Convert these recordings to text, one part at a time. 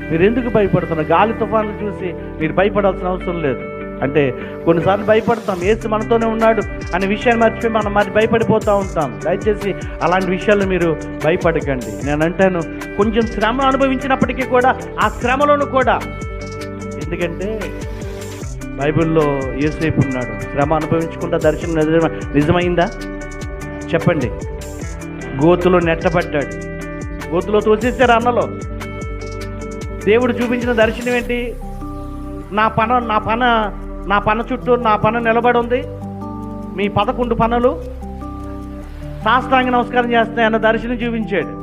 మీరు ఎందుకు భయపడుతున్నారు? గాలి తుఫాన్లు చూసి మీరు భయపడాల్సిన అవసరం లేదు. అంటే కొన్నిసార్లు భయపడతాం, యేసు మనతోనే ఉన్నాడు అనే విషయాన్ని మర్చిపోయి మనం మరి భయపడిపోతూ ఉంటాం. దయచేసి అలాంటి విషయాలు మీరు భయపడకండి. నేను అంటాను, కొంచెం శ్రమ అనుభవించినప్పటికీ కూడా ఆ శ్రమలోనూ కూడా, ఎందుకంటే బైబిల్లో యోసేపు ఉన్నాడు. శ్రమ అనుభవించుకుంటా దర్శనం నిజమైందా చెప్పండి? గోతులో నెట్టబడ్డాడు, గోతులో తోసేశారు అన్నలో. దేవుడు చూపించిన దర్శనం ఏంటి? నా పన చుట్టూ నా పన నిలబడి ఉంది, మీ 11 పనులు సాష్టాంగ నమస్కారం చేస్తాయి అన్న దర్శనం చూపించాడు.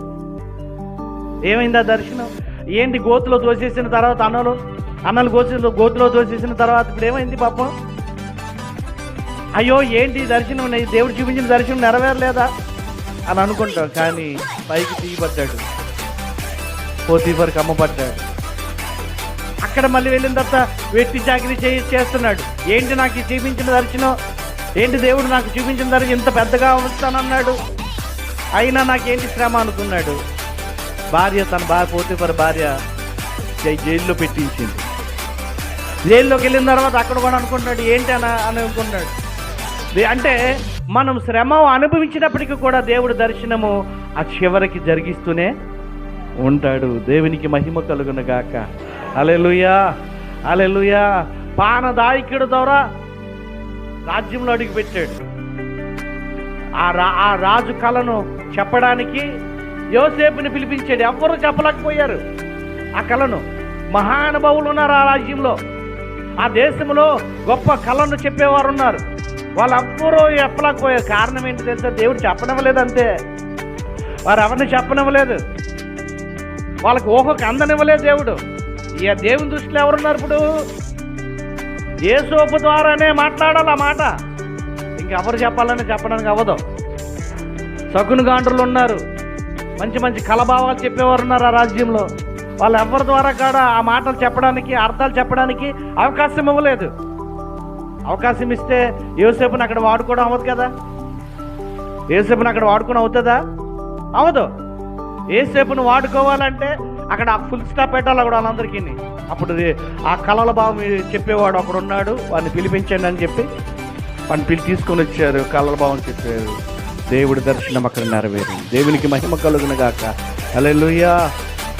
ఏమైంది ఆ దర్శనం? ఏంటి? గోతులో తోసేసిన తర్వాత అన్నలు గోతులో తోసేసిన తర్వాత ఇప్పుడు ఏమైంది పాపం? అయ్యో ఏంటి దర్శనం, దేవుడు చూపించిన దర్శనం నెరవేరలేదా అని అనుకుంటాం. కానీ పైకి తీయబడ్డాడు, పోతీఫరుకు అమ్మబడ్డాడు. అక్కడ మళ్ళీ వెళ్ళిన తర్వాత వెట్టి చాకిరీ చేస్తున్నాడు. ఏంటి నాకు చూపించిన దర్శనం, ఏంటి దేవుడు నాకు చూపించిన దర్శనం ఇంత పెద్దగా వస్తానన్నాడు, అయినా నాకేంటి శ్రమ అనుకున్నాడు. తన పోతీఫరు భార్య జైల్లో పెట్టించింది. జైల్లోకి వెళ్ళిన తర్వాత అక్కడ కూడా అనుకుంటున్నాడు ఏంటి అని అనుకున్నాడు. అంటే మనం శ్రమ అనుభవించినప్పటికీ కూడా దేవుడు దర్శనము ఆ చివరికి జరిగిస్తూనే ఉంటాడు. దేవునికి మహిమ కలుగును గాక. హల్లెలూయా, హల్లెలూయా. పానదాయకుడి ద్వారా రాజ్యంలో అడుగు పెట్టాడు. ఆ రాజు కళను చెప్పడానికి యోసేపుని పిలిపించాడు. ఎవ్వరూ చెప్పలేకపోయారు ఆ కళను. మహానుభావులు ఉన్నారు ఆ రాజ్యంలో, ఆ దేశంలో గొప్ప కళను చెప్పేవారు ఉన్నారు. వాళ్ళెవ్వరూ చెప్పలేకపోయారు. కారణం ఏంటి తెలుసా? దేవుడు చెప్పనివ్వలేదు అంతే. వారు ఎవరిని చెప్పనివ్వలేదు, వాళ్ళకి ఊహకు అందనివ్వలేదు దేవుడు. ఇక దేవుని దృష్టిలో ఎవరున్నారు? ఇప్పుడు యేసోపు ద్వారానే మాట్లాడాలి ఆ మాట. ఇంకెవరు చెప్పాలని చెప్పడానికి అవ్వదు. శకునగాండ్రులు ఉన్నారు, మంచి మంచి కలభావాలు చెప్పేవారు ఉన్నారు ఆ రాజ్యంలో. వాళ్ళు ఎవరి ద్వారా కూడా ఆ మాటలు చెప్పడానికి, అర్థాలు చెప్పడానికి అవకాశం ఇవ్వలేదు. అవకాశం ఇస్తే యోసేపుని అక్కడ వాడుకోవడం అవ్వదు కదా. యోసేపుని అక్కడ వాడుకోవడం అవుతుందా? అవ్వదు. యోసేపుని వాడుకోవాలంటే అక్కడ ఫుల్ స్టాప్ పెట్టాలి అక్కడ వాళ్ళందరికీ. అప్పుడు ఆ కళల భావం చెప్పేవాడు అక్కడ ఉన్నాడు, వాడిని పిలిపించండి అని చెప్పి వాడిని తీసుకొని వచ్చారు. కళల భావం చెప్పారు. దేవుడి దర్శనం అక్కడ నెరవేరింది. దేవునికి మహిమ కలుగును గాక. హల్లెలూయా,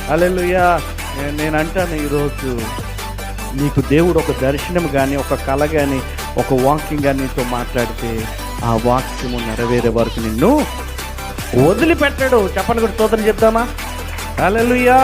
హల్లెలూయా. నేను అంటాను, ఈరోజు నీకు దేవుడు ఒక దర్శనం కానీ, ఒక కళ కానీ, ఒక వాక్యం కానీ నీతో మాట్లాడితే ఆ వాక్యము నెరవేరే వరకు నిన్ను వదిలిపెట్టాడు. చెప్పండి కూడా స్తోత్రం చెప్తామా? హల్లెలూయా.